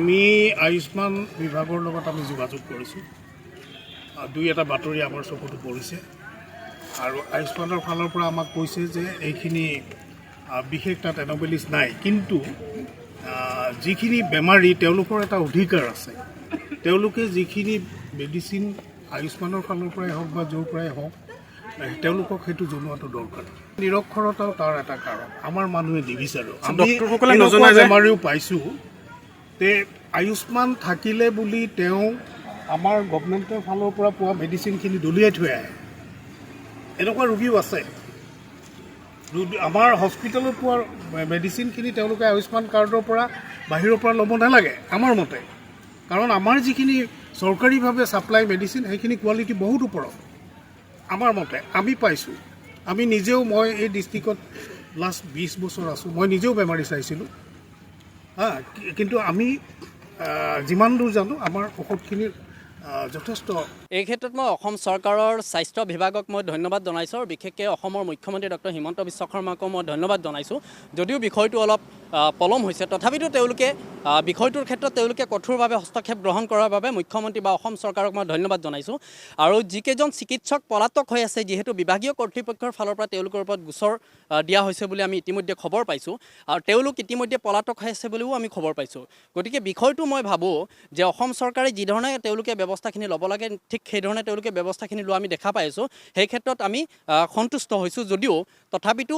আমি আয়ুষ্মান বিভাগৰ লগত আমি যোগাযোগ কৰিছোঁ। দুই এটা বাতৰি আমাৰ চকুতো পৰিছে আৰু আয়ুষ্মানৰ ফালৰ পৰা আমাক কৈছে যে এইখিনি বিশেষ তাত এন'মেলিজ নাই, কিন্তু যিখিনি বেমাৰী তেওঁলোকৰ এটা অধিকাৰ আছে। তেওঁলোকে যিখিনি মেডিচিন আয়ুষ্মানৰ ফালৰ পৰাই হওক বা য'ৰ পৰাই হওক তেওঁলোকক সেইটো জনোৱাটো দৰকাৰ। নিৰক্ষৰতাও তাৰ এটা কাৰণ। আমাৰ মানুহে নিবিচাৰোঁ, আমি বেমাৰীও পাইছোঁ। তে আয়ুষ্মান থাকিলে বুলি তেওঁ আমাৰ গভমেণ্টৰ ফালৰ পৰা পোৱা মেডিচিনখিনি দলিয়াই থৈ আহে। এনেকুৱা ৰোগীও আছে। আমাৰ হস্পিটেলত পোৱা মেডিচিনখিনি তেওঁলোকে আয়ুষ্মান কাৰ্ডৰ পৰা বাহিৰৰ পৰা ল'ব নালাগে আমাৰ মতে, কাৰণ আমাৰ যিখিনি চৰকাৰীভাৱে ছাপ্লাই মেডিচিন সেইখিনি কোৱালিটি বহুত ওপৰত আমাৰ মতে আমি পাইছোঁ। আমি নিজেও, মই এই ডিষ্ট্ৰিক্টত লাষ্ট 20 বছৰ আছোঁ, মই নিজেও বেমাৰী চাইছিলোঁ। কিন্তু আমি যিমান দূৰ জানো আমাৰ ঔষধখিনিৰ যথেষ্ট। এই ক্ষেত্ৰত মই অসম চৰকাৰৰ স্বাস্থ্য বিভাগক মই ধন্যবাদ জনাইছোঁ আৰু বিশেষকৈ অসমৰ মুখ্যমন্ত্ৰী ডক্টৰ হিমন্ত বিশ্ব শৰ্মাকো মই ধন্যবাদ জনাইছোঁ। যদিও বিষয়টো অলপ পলম হৈছে, তথাপিতো তেওঁলোকে বিষয়টোৰ ক্ষেত্ৰত তেওঁলোকে কঠোৰভাৱে হস্তক্ষেপ গ্ৰহণ কৰাৰ বাবে মুখ্যমন্ত্ৰী বা অসম চৰকাৰক মই ধন্যবাদ জনাইছোঁ। আৰু যিকেইজন চিকিৎসক পলাতক হৈ আছে, যিহেতু বিভাগীয় কৰ্তৃপক্ষৰ ফালৰ পৰা তেওঁলোকৰ ওপৰত গোচৰ দিয়া হৈছে বুলি আমি ইতিমধ্যে খবৰ পাইছোঁ আৰু তেওঁলোক ইতিমধ্যে পলাতক হৈ আছে বুলিও আমি খবৰ পাইছোঁ। গতিকে বিষয়টো মই ভাবোঁ যে অসম চৰকাৰে যিধৰণে তেওঁলোকে ব্যৱস্থাখিনি ল'ব লাগে ঠিক সেইধৰণে তেওঁলোকে ব্যৱস্থাখিনি লোৱা আমি দেখা পাই আছোঁ। সেই ক্ষেত্ৰত আমি সন্তুষ্ট হৈছোঁ। যদিও তথাপিতো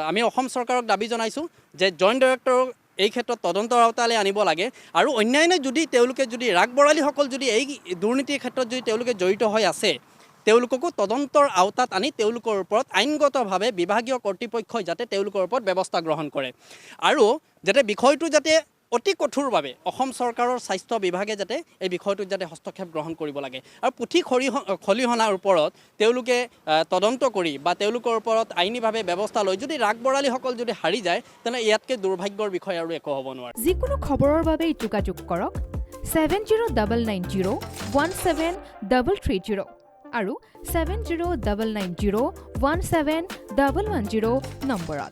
আমি অসম চৰকাৰক দাবী জনাইছোঁ যে জইণ্ট ডাইৰেক্টৰক এই ক্ষেত্ৰত তদন্তৰ আওতালৈ আনিব লাগে আৰু অন্যান্য যদি তেওঁলোকে যদি ৰাগ বৰালীসকল যদি এই দুৰ্নীতিৰ ক্ষেত্ৰত যদি তেওঁলোকে জড়িত হৈ আছে, তেওঁলোককো তদন্তৰ আওতাত আনি তেওঁলোকৰ ওপৰত আইনগতভাৱে বিভাগীয় কৰ্তৃপক্ষই যাতে তেওঁলোকৰ ওপৰত ব্যৱস্থা গ্ৰহণ কৰে আৰু যাতে বিষয়টো যাতে অতি কঠোৰভাৱে অসম চৰকাৰৰ স্বাস্থ্য বিভাগে যাতে এই বিষয়টোত যাতে হস্তক্ষেপ গ্ৰহণ কৰিব লাগে আৰু পুথি খলিহনাৰ ওপৰত তেওঁলোকে তদন্ত কৰি বা তেওঁলোকৰ ওপৰত আইনীভাৱে ব্যৱস্থা লৈ যদি ৰাগ বৰালীসকল যদি হাৰি যায়, তেনে ইয়াতকৈ দুৰ্ভাগ্যৰ বিষয় আৰু একো হ'ব নোৱাৰে। যিকোনো খবৰৰ বাবে যোগাযোগ কৰক 7099017330 আৰু 7099017110 নম্বৰত।